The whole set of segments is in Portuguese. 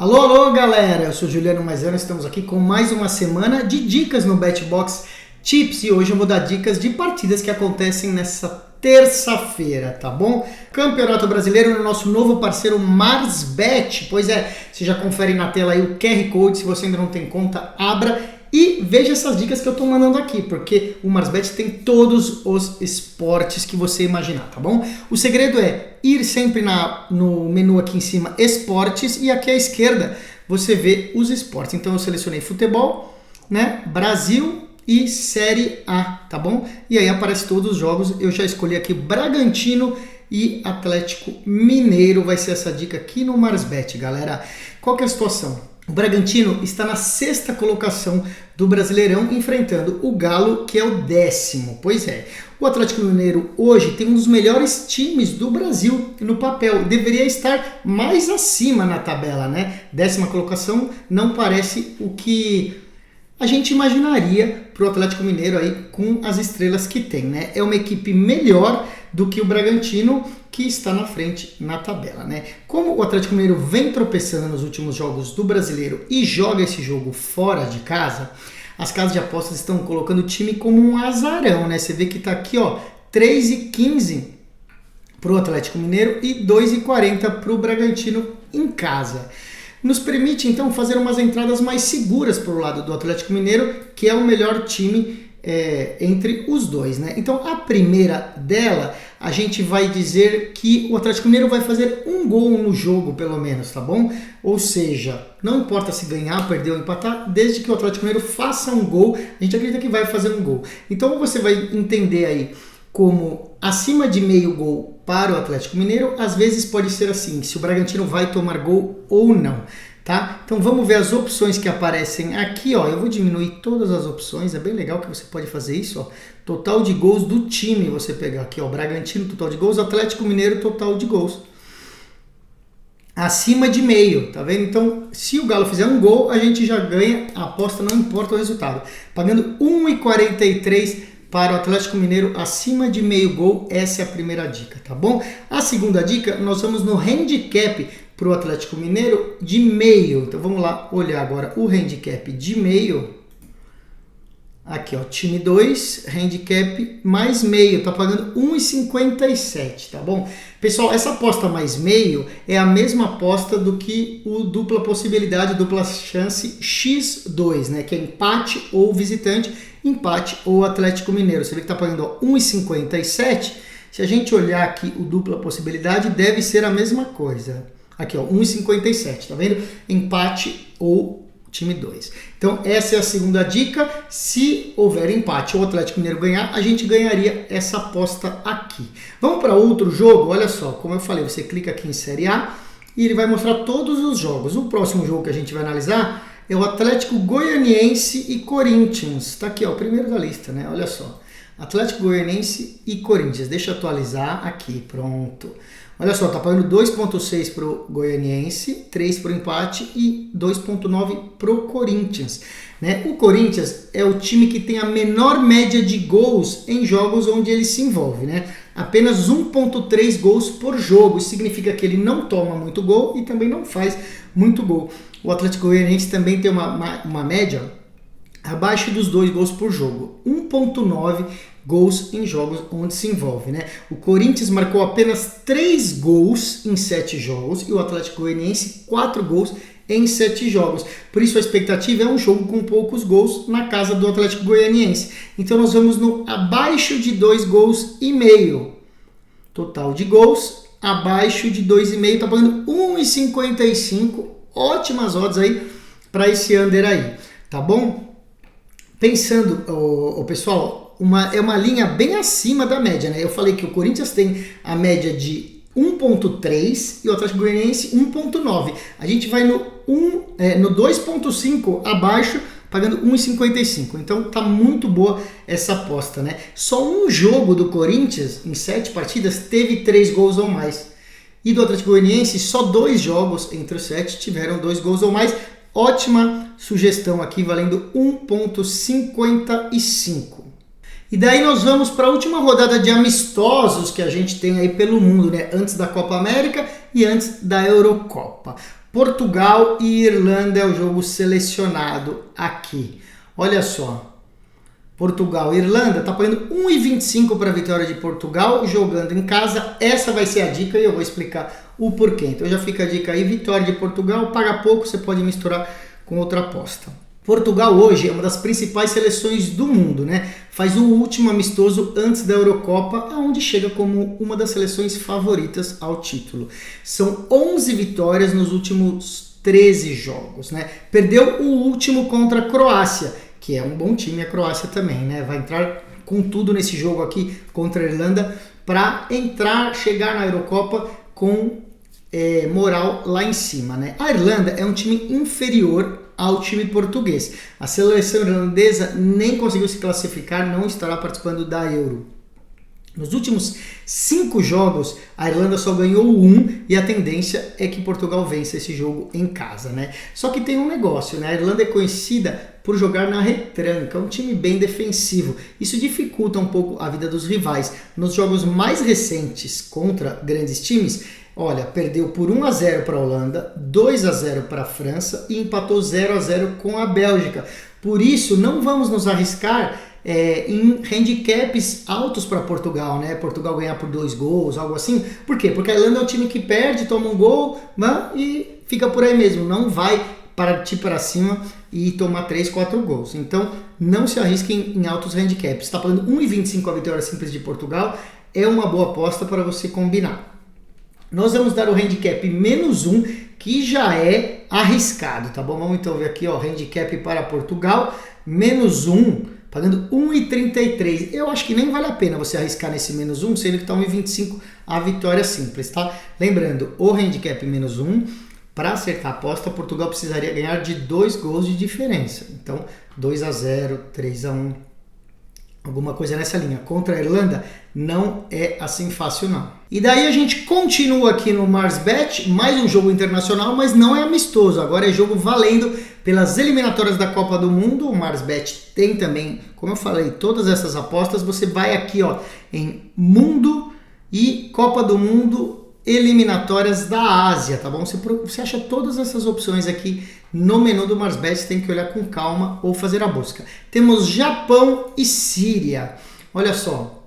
Alô, alô, galera! Eu sou Juliano Maisano, estamos aqui com mais uma semana de dicas no BetBox Tips e hoje eu vou dar dicas de partidas que acontecem nessa terça-feira, tá bom? Campeonato Brasileiro no nosso novo parceiro Marsbet. Pois é, você já confere na tela aí o QR Code, se você ainda não tem conta, abra e veja essas dicas que eu tô mandando aqui, porque o Marsbet tem todos os esportes que você imaginar, tá bom? O segredo é ir sempre no menu aqui em cima, esportes, e aqui à esquerda você vê os esportes. Então eu selecionei futebol, né, Brasil e Série A, tá bom? E aí aparece todos os jogos, eu já escolhi aqui Bragantino e Atlético Mineiro, vai ser essa dica aqui no Marsbet, galera. Qual que é a situação? O Bragantino está na 6ª colocação do Brasileirão, enfrentando o Galo, que é o 10º. Pois é, o Atlético Mineiro hoje tem um dos melhores times do Brasil no papel. Deveria estar mais acima na tabela, né? 10ª colocação não parece o que a gente imaginaria para o Atlético Mineiro aí com as estrelas que tem, né? É uma equipe melhor do que o Bragantino, que está na frente na tabela, né? Como o Atlético Mineiro vem tropeçando nos últimos jogos do Brasileiro e joga esse jogo fora de casa, as casas de apostas estão colocando o time como um azarão, né? Você vê que tá aqui, ó, 3,15 para o Atlético Mineiro e 2,40 para o Bragantino em casa. Nos permite, então, fazer umas entradas mais seguras para o lado do Atlético Mineiro, que é o melhor time entre os dois, né? Então, a primeira dela, a gente vai dizer que o Atlético Mineiro vai fazer um gol no jogo, pelo menos, tá bom? Ou seja, não importa se ganhar, perder ou empatar, desde que o Atlético Mineiro faça um gol, a gente acredita que vai fazer um gol. Então, você vai entender aí como acima de meio gol para o Atlético Mineiro, às vezes pode ser assim, se o Bragantino vai tomar gol ou não, tá? Então vamos ver as opções que aparecem aqui, ó. Eu vou diminuir todas as opções, é bem legal que você pode fazer isso, ó. Total de gols do time, você pegar aqui, ó, Bragantino, total de gols, Atlético Mineiro, total de gols. Acima de meio, tá vendo? Então, se o Galo fizer um gol, a gente já ganha, a aposta não importa o resultado. Pagando 1,43 para o Atlético Mineiro acima de meio gol, essa é a primeira dica, tá bom? A segunda dica, nós vamos no handicap para o Atlético Mineiro de meio. Então vamos lá olhar agora o handicap de meio. Aqui, ó, time 2, handicap mais meio, tá pagando 1,57, tá bom? Pessoal, essa aposta mais meio é a mesma aposta do que o dupla possibilidade, dupla chance X2, né? Que é empate ou visitante, empate ou Atlético Mineiro. Você vê que tá pagando 1,57. Se a gente olhar aqui o dupla possibilidade, deve ser a mesma coisa. Aqui, ó, 1,57, tá vendo? Empate ou time 2. Então, essa é a segunda dica. Se houver empate ou o Atlético Mineiro ganhar, a gente ganharia essa aposta aqui. Vamos para outro jogo? Olha só, como eu falei, você clica aqui em Série A e ele vai mostrar todos os jogos. O próximo jogo que a gente vai analisar é o Atlético Goianiense e Corinthians. Tá aqui, ó, o primeiro da lista, né? Olha só. Atlético Goianiense e Corinthians. Deixa eu atualizar aqui, pronto. Olha só, tá pagando 2,6 pro Goianiense, 3 pro empate e 2,9 pro Corinthians, né? O Corinthians é o time que tem a menor média de gols em jogos onde ele se envolve, né? Apenas 1,3 gols por jogo. Isso significa que ele não toma muito gol e também não faz muito gol. O Atlético Goianiense também tem uma média abaixo dos 2 gols por jogo, 1,9 gols em jogos onde se envolve, né? O Corinthians marcou apenas 3 gols em 7 jogos e o Atlético Goianiense 4 gols em 7 jogos. Por isso a expectativa é um jogo com poucos gols na casa do Atlético Goianiense. Então nós vamos no abaixo de 2 gols e meio. Total de gols abaixo de 2,5, tá pagando 1,55. Ótimas odds aí para esse under aí, tá bom? Pensando, pessoal, é uma linha bem acima da média, né? Eu falei que o Corinthians tem a média de 1,3 e o Atlético Goianiense 1,9. A gente vai no 2,5 abaixo, pagando 1,55. Então tá muito boa essa aposta, né? Só um jogo do Corinthians, em 7 partidas, teve 3 gols ou mais. E do Atlético Goianiense, só 2 jogos entre os 7 tiveram 2 gols ou mais. Ótima sugestão aqui, valendo 1,55. E daí nós vamos para a última rodada de amistosos que a gente tem aí pelo mundo, né? Antes da Copa América e antes da Eurocopa. Portugal e Irlanda é o jogo selecionado aqui. Olha só, Portugal e Irlanda tá pagando 1,25 para a vitória de Portugal jogando em casa. Essa vai ser a dica e eu vou explicar o porquê. Então já fica a dica aí, vitória de Portugal, paga pouco, você pode misturar com outra aposta. Portugal hoje é uma das principais seleções do mundo, né? Faz o último amistoso antes da Eurocopa, onde chega como uma das seleções favoritas ao título. São 11 vitórias nos últimos 13 jogos, né? Perdeu o último contra a Croácia, que é um bom time, a Croácia também, né? Vai entrar com tudo nesse jogo aqui contra a Irlanda para chegar na Eurocopa com moral lá em cima, né? A Irlanda é um time inferior ao time português. A seleção irlandesa nem conseguiu se classificar, não estará participando da Euro. Nos últimos 5 jogos, a Irlanda só ganhou 1 e a tendência é que Portugal vença esse jogo em casa, né? Só que tem um negócio, né? A Irlanda é conhecida por jogar na retranca, é um time bem defensivo. Isso dificulta um pouco a vida dos rivais. Nos jogos mais recentes contra grandes times, olha, perdeu por 1-0 para a Holanda, 2-0 para a França e empatou 0-0 com a Bélgica. Por isso, não vamos nos arriscar em handicaps altos para Portugal, né? Portugal ganhar por 2 gols, algo assim. Por quê? Porque a Irlanda é um time que perde, toma um gol, né? E fica por aí mesmo. Não vai partir para cima e tomar 3, 4 gols. Então, não se arrisquem em altos handicaps. Está pagando 1,25 a vitória simples de Portugal. É uma boa aposta para você combinar. Nós vamos dar o handicap -1, que já é arriscado, tá bom? Vamos então ver aqui, ó, handicap para Portugal, -1, pagando 1,33. Eu acho que nem vale a pena você arriscar nesse -1, sendo que está 1,25 a vitória simples, tá? Lembrando, o handicap -1, para acertar a aposta, Portugal precisaria ganhar de 2 gols de diferença. Então, 2-0, 3-1, alguma coisa nessa linha. Contra a Irlanda, não é assim fácil não. E daí a gente continua aqui no Marsbet, mais um jogo internacional, mas não é amistoso, agora é jogo valendo pelas eliminatórias da Copa do Mundo. O Marsbet tem também, como eu falei, todas essas apostas. Você vai aqui, ó, em Mundo e Copa do Mundo, eliminatórias da Ásia, tá bom? Você acha todas essas opções aqui no menu do Marsbet, você tem que olhar com calma ou fazer a busca. Temos Japão e Síria. Olha só,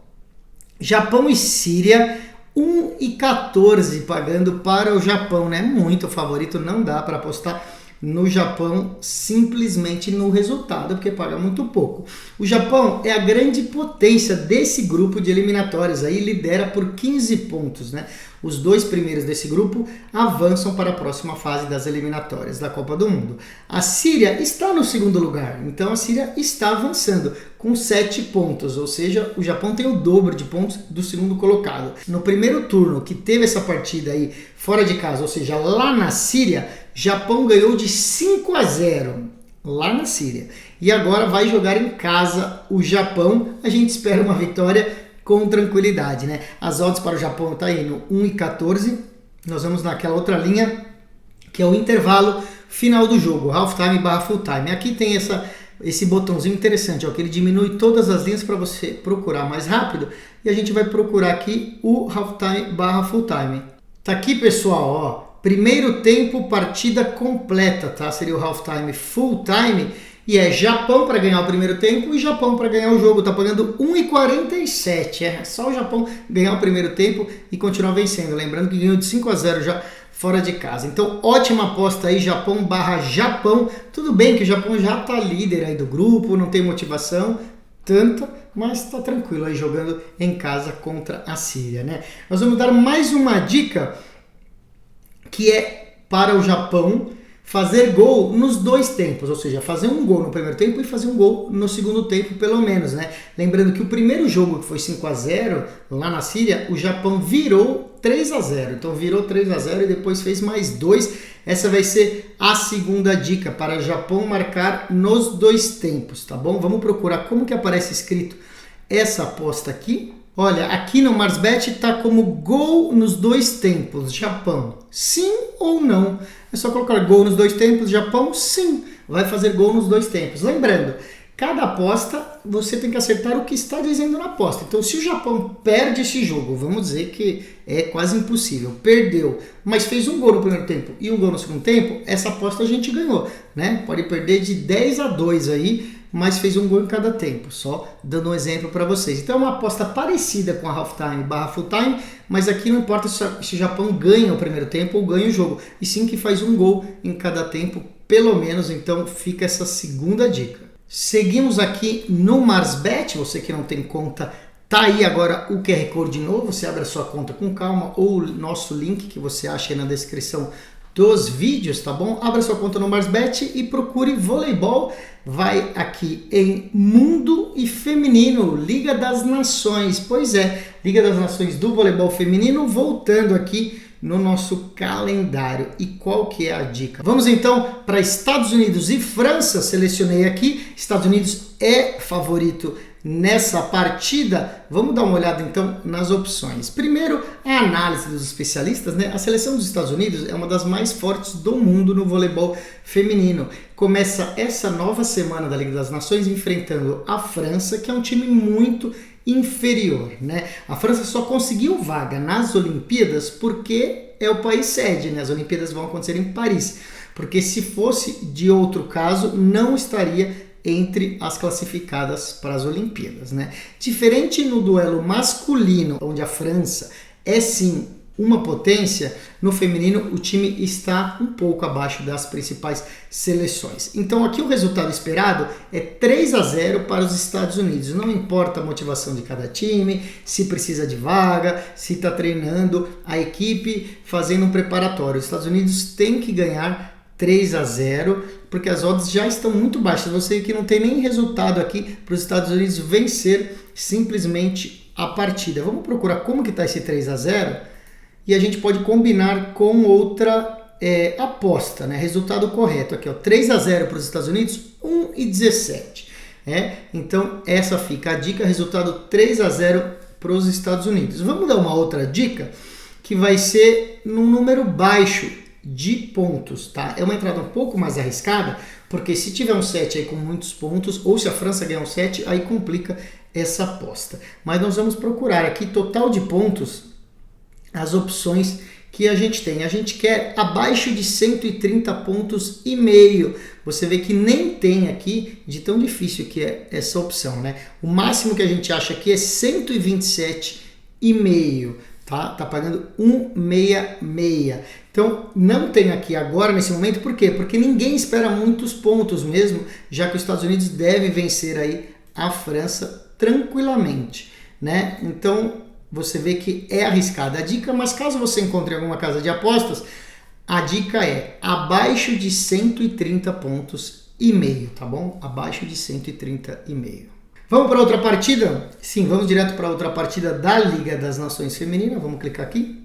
Japão e Síria, 1,14 pagando para o Japão, né? Muito favorito, não dá para apostar no Japão simplesmente no resultado, porque paga muito pouco. O Japão é a grande potência desse grupo de eliminatórias, aí lidera por 15 pontos, né? Os 2 primeiros desse grupo avançam para a próxima fase das eliminatórias da Copa do Mundo. A Síria está no segundo lugar, então a Síria está avançando com 7 pontos, ou seja, o Japão tem o dobro de pontos do segundo colocado. No primeiro turno, que teve essa partida aí fora de casa, ou seja, lá na Síria, Japão ganhou de 5-0 lá na Síria. E agora vai jogar em casa o Japão. A gente espera uma vitória com tranquilidade, né? As odds para o Japão tá aí no 1,14. Nós vamos naquela outra linha, que é o intervalo final do jogo, halftime / full time. Aqui tem esse botãozinho interessante, ó, que ele diminui todas as linhas para você procurar mais rápido. E a gente vai procurar aqui o halftime / full time. Tá aqui, pessoal, ó. Primeiro tempo, partida completa, tá? Seria o halftime full time. E é Japão para ganhar o primeiro tempo e Japão para ganhar o jogo. Tá pagando 1,47. É só o Japão ganhar o primeiro tempo e continuar vencendo. Lembrando que ganhou de 5-0 já fora de casa. Então, ótima aposta aí, Japão / Japão. Tudo bem que o Japão já tá líder aí do grupo, não tem motivação tanta, mas tá tranquilo aí jogando em casa contra a Síria, né? Nós vamos dar mais uma dica, que é para o Japão fazer gol nos 2 tempos, ou seja, fazer um gol no primeiro tempo e fazer um gol no segundo tempo, pelo menos, né? Lembrando que o primeiro jogo, que foi 5-0 lá na Síria, o Japão virou 3-0, então virou 3-0 e depois fez mais 2. Essa vai ser a segunda dica para o Japão marcar nos 2 tempos, tá bom? Vamos procurar como que aparece escrito essa aposta aqui. Olha, aqui no Marsbet está como gol nos 2 tempos, Japão. Sim ou não? É só colocar gol nos 2 tempos, Japão, sim, vai fazer gol nos 2 tempos. Lembrando Cada aposta você tem que acertar o que está dizendo na aposta. Então, se o Japão perde esse jogo, vamos dizer que é quase impossível, perdeu, mas fez um gol no primeiro tempo e um gol no segundo tempo, essa aposta a gente ganhou, né? Pode perder de 10-2 aí, mas fez um gol em cada tempo, só dando um exemplo para vocês. Então é uma aposta parecida com a halftime / full time, mas aqui não importa se o Japão ganha o primeiro tempo ou ganha o jogo, e sim que faz um gol em cada tempo, pelo menos. Então fica essa segunda dica. Seguimos aqui no Marsbet. Você que não tem conta, tá aí agora o QR Code de novo, você abre a sua conta com calma, ou o nosso link que você acha aí na descrição dos vídeos, tá bom? Abra sua conta no Marsbet e procure voleibol. Vai aqui em Mundo e Feminino, Liga das Nações. Pois é, Liga das Nações do voleibol feminino, voltando aqui no nosso calendário. E qual que é a dica? Vamos então para Estados Unidos e França. Selecionei aqui, Estados Unidos é favorito nessa partida. Vamos dar uma olhada então nas opções. Primeiro, a análise dos especialistas, né? A seleção dos Estados Unidos é uma das mais fortes do mundo no voleibol feminino. Começa essa nova semana da Liga das Nações enfrentando a França, que é um time muito inferior, né? A França só conseguiu vaga nas Olimpíadas porque é o país sede, né? As Olimpíadas vão acontecer em Paris, porque se fosse de outro caso, não estaria entre as classificadas para as Olimpíadas, né? Diferente no duelo masculino, onde a França é sim uma potência, no feminino o time está um pouco abaixo das principais seleções. Então aqui o resultado esperado é 3-0 para os Estados Unidos. Não importa a motivação de cada time, se precisa de vaga, se está treinando a equipe, fazendo um preparatório. Os Estados Unidos têm que ganhar 3-0, porque as odds já estão muito baixas. Você que não tem nem resultado aqui para os Estados Unidos vencer simplesmente a partida. Vamos procurar como que está esse 3-0 e a gente pode combinar com outra aposta, né? Resultado correto aqui, ó, 3-0 para os Estados Unidos, 1,17. Então essa fica a dica, resultado 3-0 para os Estados Unidos. Vamos dar uma outra dica que vai ser num número baixo de pontos, tá? É uma entrada um pouco mais arriscada, porque se tiver um 7 aí com muitos pontos, ou se a França ganhar um 7, aí complica essa aposta. Mas nós vamos procurar aqui total de pontos, as opções que a gente tem. A gente quer abaixo de 130 pontos e meio. Você vê que nem tem aqui de tão difícil que é essa opção, né? O máximo que a gente acha aqui é 127,5. Tá pagando 1,66. Então não tem aqui agora nesse momento, por quê? Porque ninguém espera muitos pontos mesmo, já que os Estados Unidos deve vencer aí a França tranquilamente, né? Então você vê que é arriscada a dica, mas caso você encontre alguma casa de apostas, a dica é abaixo de 130 pontos e meio, tá bom? Abaixo de 130,5. Vamos para outra partida? Sim, vamos direto para outra partida da Liga das Nações Feminina. Vamos clicar aqui.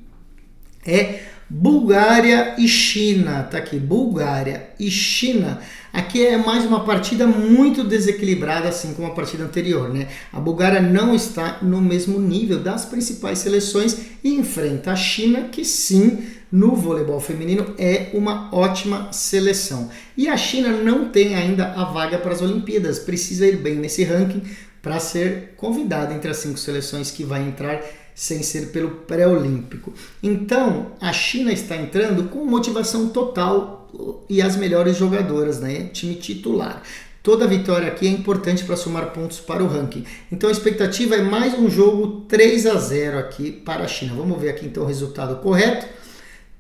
É Bulgária e China. Tá aqui, Bulgária e China. Aqui é mais uma partida muito desequilibrada, assim como a partida anterior, né? A Bulgária não está no mesmo nível das principais seleções e enfrenta a China, que sim, no voleibol feminino é uma ótima seleção. E a China não tem ainda a vaga para as Olimpíadas, precisa ir bem nesse ranking para ser convidada entre as 5 seleções que vai entrar sem ser pelo pré-olímpico. Então, a China está entrando com motivação total e as melhores jogadoras, né? Time titular. Toda vitória aqui é importante para somar pontos para o ranking. Então a expectativa é mais um jogo 3-0 aqui para a China. Vamos ver aqui então o resultado correto.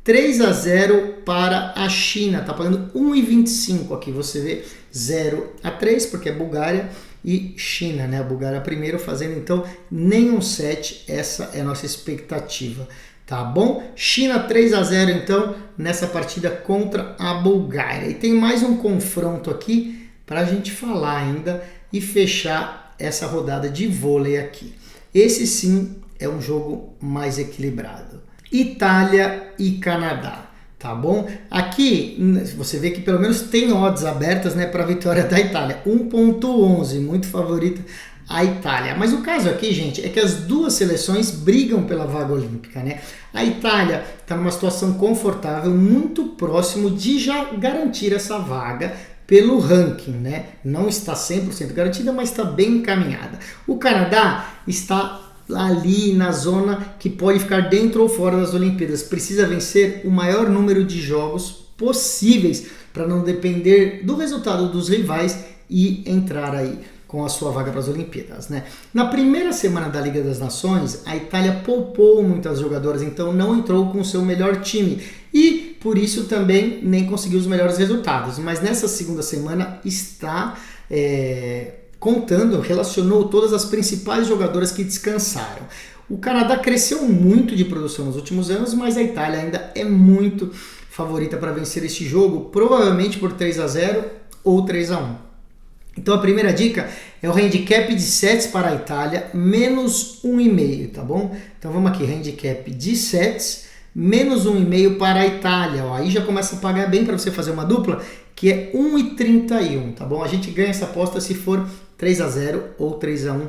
3-0 para a China, tá pagando 1,25 aqui, você vê 0-3, porque é Bulgária e China, né? A Bulgária primeiro fazendo então nenhum 7, essa é a nossa expectativa, tá bom? China 3-0 então nessa partida contra a Bulgária. E tem mais um confronto aqui para a gente falar ainda e fechar essa rodada de vôlei aqui. Esse sim é um jogo mais equilibrado. Itália e Canadá, tá bom? Aqui você vê que pelo menos tem odds abertas, né, para a vitória da Itália, 1,11, muito favorita a Itália. Mas o caso aqui, gente, é que as duas seleções brigam pela vaga olímpica, né? A Itália está numa situação confortável, muito próximo de já garantir essa vaga, pelo ranking, né? Não está 100% garantida, mas está bem encaminhada. O Canadá está ali na zona que pode ficar dentro ou fora das Olimpíadas. Precisa vencer o maior número de jogos possíveis para não depender do resultado dos rivais e entrar aí com a sua vaga para as Olimpíadas, né? Na primeira semana da Liga das Nações, a Itália poupou muitas jogadoras, então não entrou com o seu melhor time e por isso também nem conseguiu os melhores resultados. Mas nessa segunda semana está contando, relacionou todas as principais jogadoras que descansaram. O Canadá cresceu muito de produção nos últimos anos, mas a Itália ainda é muito favorita para vencer este jogo, provavelmente por 3-0 ou 3-1. Então a primeira dica é o handicap de sets para a Itália, menos 1,5, tá bom? Então vamos aqui, handicap de sets, menos 1,5 para a Itália. Ó, aí já começa a pagar bem para você fazer uma dupla, que é 1,31, tá bom? A gente ganha essa aposta se for 3-0 ou 3-1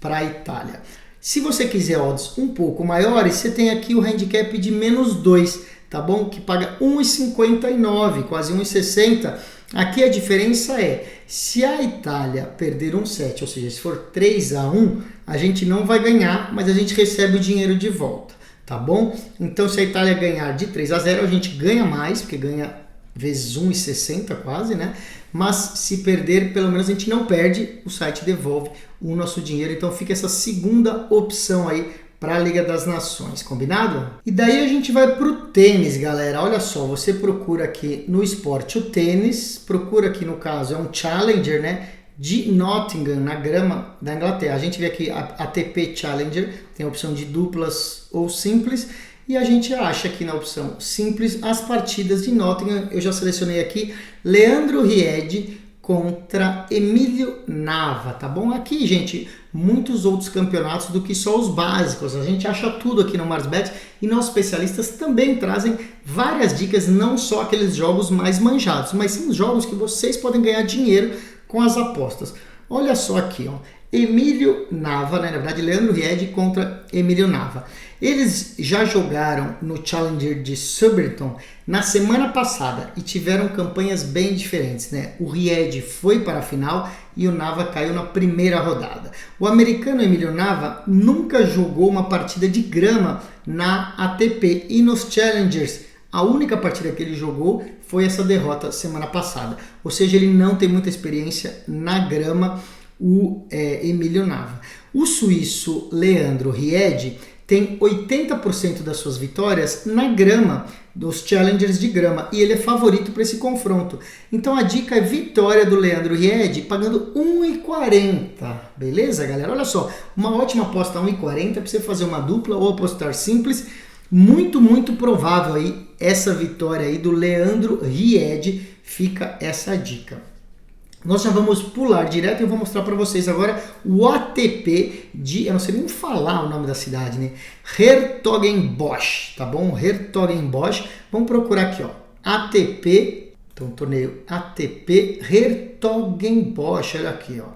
para a Itália. Se você quiser odds um pouco maiores, você tem aqui o handicap de menos 2, tá bom? Que paga 1,59, quase 1,60. Aqui a diferença é, se a Itália perder um set, ou seja, se for 3-1, a gente não vai ganhar, mas a gente recebe o dinheiro de volta, tá bom? Então se a Itália ganhar de 3-0, a gente ganha mais, porque ganha vezes 1,60 quase, né? Mas se perder, pelo menos a gente não perde, o site devolve o nosso dinheiro. Então fica essa segunda opção aí para a Liga das Nações, combinado? E daí a gente vai para o tênis, galera. Olha só, você procura aqui no esporte o tênis, procura aqui no caso, é um Challenger, né? De Nottingham, na grama da Inglaterra. A gente vê aqui a ATP Challenger, tem a opção de duplas ou simples, e a gente acha aqui na opção simples as partidas de Nottingham. Eu já selecionei aqui Leandro Ried contra Emílio Nava, tá bom? Aqui, gente, muitos outros campeonatos do que só os básicos. A gente acha tudo aqui no Marsbet e nossos especialistas também trazem várias dicas, não só aqueles jogos mais manjados, mas sim os jogos que vocês podem ganhar dinheiro com as apostas. Olha só aqui, ó. Emílio Nava, né? Na verdade, Leandro Ried contra Emílio Nava. Eles já jogaram no Challenger de Surbiton na semana passada e tiveram campanhas bem diferentes, né? O Ried foi para a final e o Nava caiu na primeira rodada. O americano Emílio Nava nunca jogou uma partida de grama na ATP e nos Challengers. A única partida que ele jogou foi essa derrota semana passada. Ou seja, ele não tem muita experiência na grama, o Emílio Nava. O suíço Leandro Ried tem 80% das suas vitórias na grama, dos Challengers de grama, e ele é favorito para esse confronto. Então a dica é vitória do Leandro Ried, pagando 1,40. Beleza, galera? Olha só, uma ótima aposta 1,40 para você fazer uma dupla ou apostar simples. Muito, muito provável aí essa vitória aí do Leandro Ried, fica essa dica. Nós já vamos pular direto e eu vou mostrar para vocês agora o ATP de, eu não sei nem falar o nome da cidade, né? Hertogenbosch, tá bom? Hertogenbosch. Vamos procurar aqui, ó. ATP, então torneio ATP Hertogenbosch, olha aqui, ó.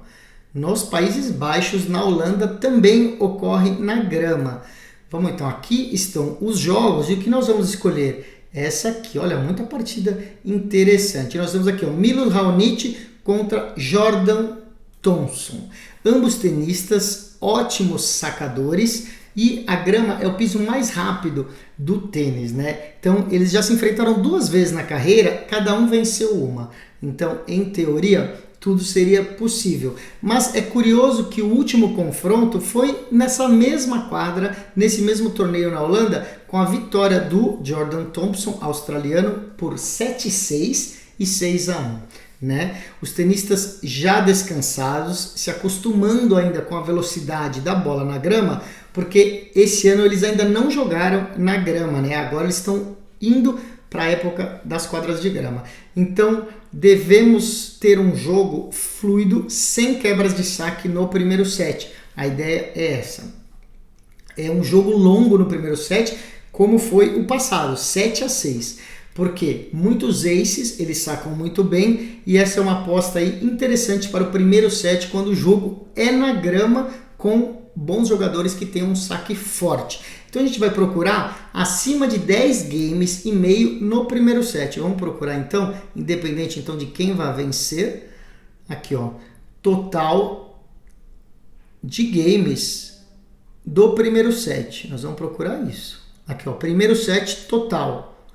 Nos Países Baixos, na Holanda, também ocorre na grama. Vamos então, aqui estão os jogos e o que nós vamos escolher? Essa aqui, olha, muita partida interessante. Nós temos aqui, ó, Milos Raonic contra Jordan Thompson. Ambos tenistas, ótimos sacadores, e a grama é o piso mais rápido do tênis, né? Então, eles já se enfrentaram 2 vezes na carreira, cada um venceu uma. Então, em teoria, tudo seria possível. Mas é curioso que o último confronto foi nessa mesma quadra, nesse mesmo torneio na Holanda, com a vitória do Jordan Thompson, australiano, por 7-6 e 6-1. Né? Os tenistas já descansados, se acostumando ainda com a velocidade da bola na grama, porque esse ano eles ainda não jogaram na grama, né? Agora eles estão indo para a época das quadras de grama. Então devemos ter um jogo fluido, sem quebras de saque no primeiro set. A ideia é essa. É um jogo longo no primeiro set, como foi o passado, 7-6. Porque muitos aces, eles sacam muito bem, e essa é uma aposta aí interessante para o primeiro set, quando o jogo é na grama com bons jogadores que tenham um saque forte. Então a gente vai procurar acima de 10 games e meio no primeiro set. Vamos procurar então, independente então de quem vai vencer, aqui ó, total de games do primeiro set. Nós vamos procurar isso. Aqui ó, primeiro set total.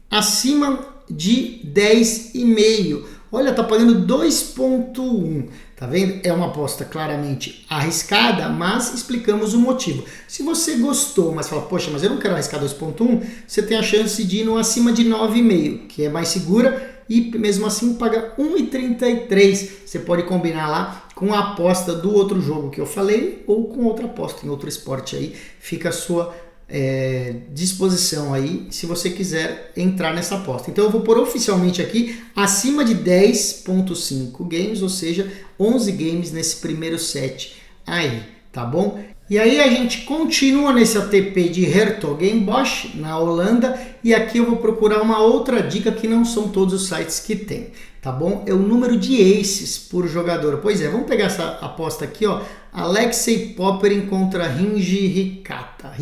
Acima de 10,5. Olha, tá pagando 2,1. Tá vendo? É uma aposta claramente arriscada, mas explicamos o motivo. Se você gostou, mas fala, poxa, mas eu não quero arriscar 2,1, você tem a chance de ir no acima de 9,5, que é mais segura e mesmo assim paga 1,33. Você pode combinar lá com a aposta do outro jogo que eu falei ou com outra aposta em outro esporte aí. Fica a sua disposição aí, se você quiser entrar nessa aposta. Então eu vou pôr oficialmente aqui acima de 10,5 games, ou seja, 11 games nesse primeiro set aí, tá bom? E aí a gente continua nesse ATP de Hertogenbosch, na Holanda, e aqui eu vou procurar uma outra dica que não são todos os sites que tem, tá bom? É o número de aces por jogador. Pois é, vamos pegar essa aposta aqui, ó, Alexei Popyrin contra Hijikata.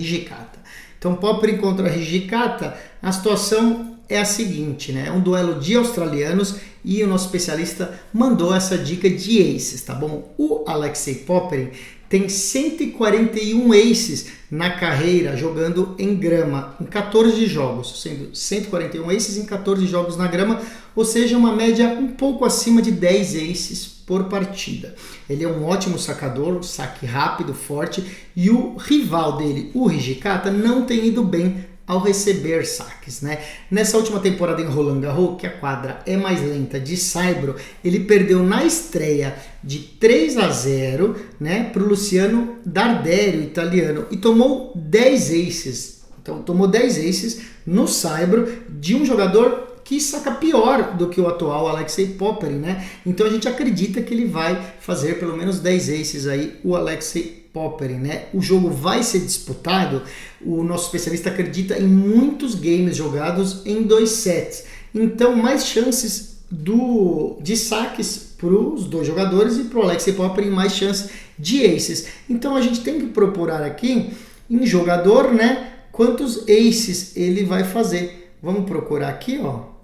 Então, Popyrin contra Hijikata, a situação é a seguinte, né? É um duelo de australianos e o nosso especialista mandou essa dica de aces, tá bom? O Alexei Popyrin tem 141 aces na carreira jogando em grama, em 14 jogos, sendo 141 aces em 14 jogos na grama, ou seja, uma média um pouco acima de 10 aces por partida. Ele é um ótimo sacador, saque rápido, forte, e o rival dele, o Hijikata, não tem ido bem ao receber saques, né? Nessa última temporada em Roland Garros, que a quadra é mais lenta de saibro, ele perdeu na estreia de 3-0, né, para o Luciano Darderi, italiano, e tomou 10 aces. Então, tomou 10 aces no saibro de um jogador que saca pior do que o atual Alexei Popyrin, né? Então a gente acredita que ele vai fazer pelo menos 10 aces aí, o Alexei Popyrin, né? O jogo vai ser disputado, o nosso especialista acredita em muitos games jogados em 2 sets. Então mais chances de saques para os dois jogadores e para o Alexei Popyrin mais chances de aces. Então a gente tem que procurar aqui em jogador, né? Quantos aces ele vai fazer. Vamos procurar aqui, ó.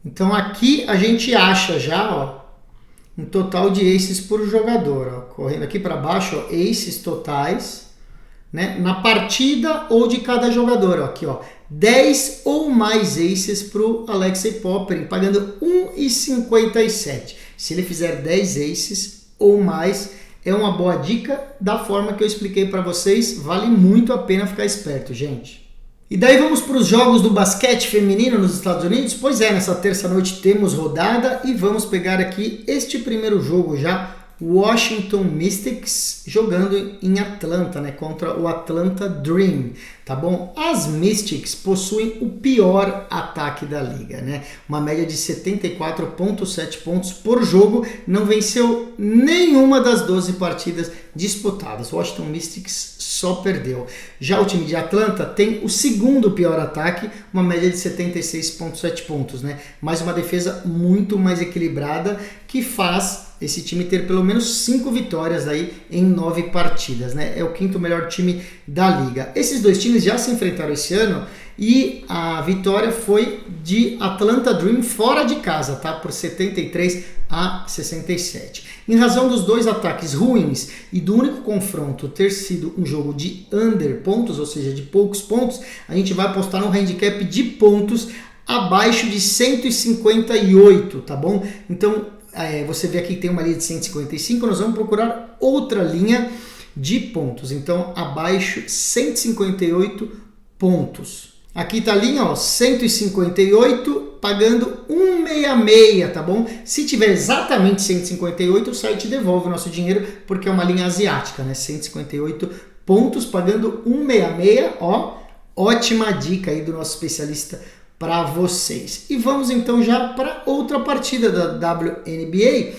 Então aqui a gente acha já, ó, um total de aces por jogador, ó, correndo aqui para baixo, ó, aces totais, né, na partida ou de cada jogador, ó, aqui, ó, 10 ou mais aces para o Alexei Popyrin, pagando 1,57. Se ele fizer 10 aces ou mais, é uma boa dica da forma que eu expliquei para vocês, vale muito a pena ficar esperto, gente. E daí vamos para os jogos do basquete feminino nos Estados Unidos? Pois é, nessa terça-noite temos rodada e vamos pegar aqui este primeiro jogo já, Washington Mystics jogando em Atlanta, né, contra o Atlanta Dream, tá bom? As Mystics possuem o pior ataque da liga, né? Uma média de 74,7 pontos por jogo, não venceu nenhuma das 12 partidas disputadas. O Washington Mystics só perdeu. Já o time de Atlanta tem o segundo pior ataque, uma média de 76,7 pontos, né? Mais uma defesa muito mais equilibrada que faz esse time ter pelo menos 5 vitórias aí em 9 partidas, né? É o quinto melhor time da liga. Esses dois times já se enfrentaram esse ano e a vitória foi de Atlanta Dream fora de casa, tá? Por 73-67. Em razão dos dois ataques ruins e do único confronto ter sido um jogo de under pontos, ou seja, de poucos pontos, a gente vai apostar no handicap de pontos abaixo de 158, tá bom? Então, você vê aqui que tem uma linha de 155, nós vamos procurar outra linha de pontos. Então, abaixo 158 pontos. Aqui tá a linha, ó, 158, pagando 166, tá bom? Se tiver exatamente 158, o site devolve o nosso dinheiro, porque é uma linha asiática, né? 158 pontos, pagando 166, ó, ótima dica aí do nosso especialista para vocês. E vamos então já para outra partida da WNBA,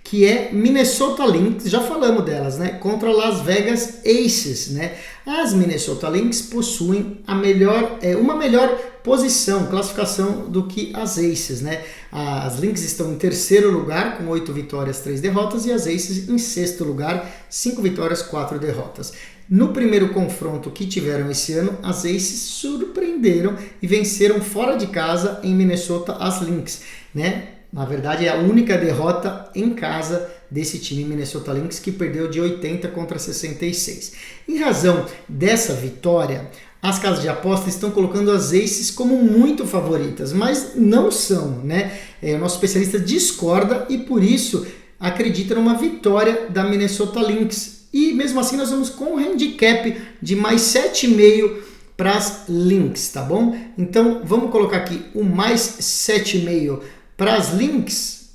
que é Minnesota Lynx, já falamos delas, né? Contra Las Vegas Aces, né? As Minnesota Lynx possuem uma melhor posição, classificação do que as Aces, né? As Lynx estão em terceiro lugar com 8 vitórias, 3 derrotas e as Aces em sexto lugar, 5 vitórias, 4 derrotas. No primeiro confronto que tiveram esse ano, as Aces surpreenderam e venceram fora de casa em Minnesota as Lynx, né? Na verdade, é a única derrota em casa desse time Minnesota Lynx, que perdeu de 80 contra 66. Em razão dessa vitória, as casas de aposta estão colocando as Aces como muito favoritas, mas não são, né? O nosso especialista discorda e, por isso, acredita numa vitória da Minnesota Lynx. E, mesmo assim, nós vamos com um handicap de mais 7,5 para as Lynx, tá bom? Então, vamos colocar aqui o mais 7,5 para as Lynx,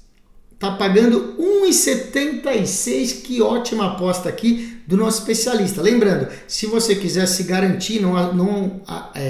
tá pagando 1,76, que ótima aposta aqui do nosso especialista. Lembrando, se você quiser se garantir, não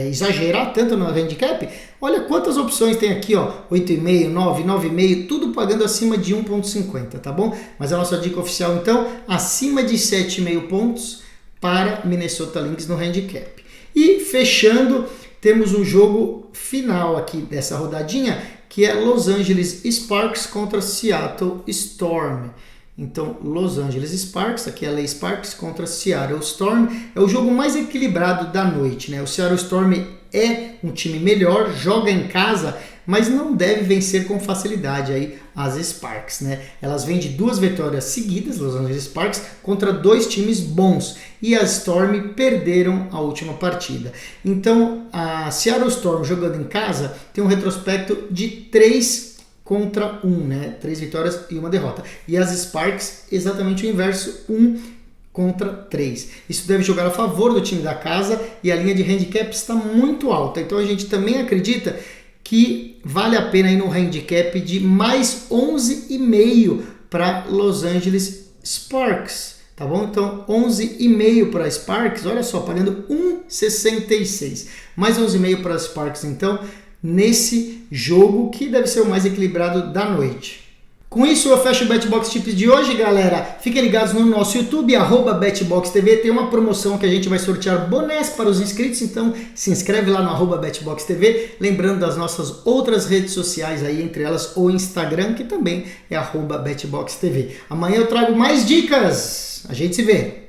exagerar tanto no handicap, olha quantas opções tem aqui, ó, 8,5, 9, 9,5, tudo pagando acima de 1,50, tá bom? Mas a nossa dica oficial, então, acima de 7,5 pontos para Minnesota Lynx no handicap. E fechando, temos um jogo final aqui dessa rodadinha, que é Los Angeles Sparks contra Seattle Storm. Então, Los Angeles Sparks, aqui é a LA Sparks contra Seattle Storm, é o jogo mais equilibrado da noite, né? O Seattle Storm é um time melhor, joga em casa, mas não deve vencer com facilidade aí as Sparks, né? Elas vêm de 2 vitórias seguidas, Los Angeles Sparks, contra 2 times bons, e as Storm perderam a última partida. Então, a Seattle Storm jogando em casa tem um retrospecto de 3 contra 1, né? 3 vitórias e 1 derrota. E as Sparks, exatamente o inverso, 1 contra 3. Isso deve jogar a favor do time da casa e a linha de handicap está muito alta. Então a gente também acredita que vale a pena ir no handicap de mais 11,5 para Los Angeles Sparks, tá bom? Então 11,5 para Sparks, olha só, pagando 1,66. Mais 11,5 para Sparks, então, nesse jogo que deve ser o mais equilibrado da noite. Com isso eu fecho o BetBox Tips de hoje, galera. Fiquem ligados no nosso YouTube, @BetBoxTV. Tem uma promoção que a gente vai sortear bonés para os inscritos, então se inscreve lá no @BetBoxTV. Lembrando das nossas outras redes sociais aí, entre elas o Instagram, que também é @BetBoxTV. Amanhã eu trago mais dicas. A gente se vê.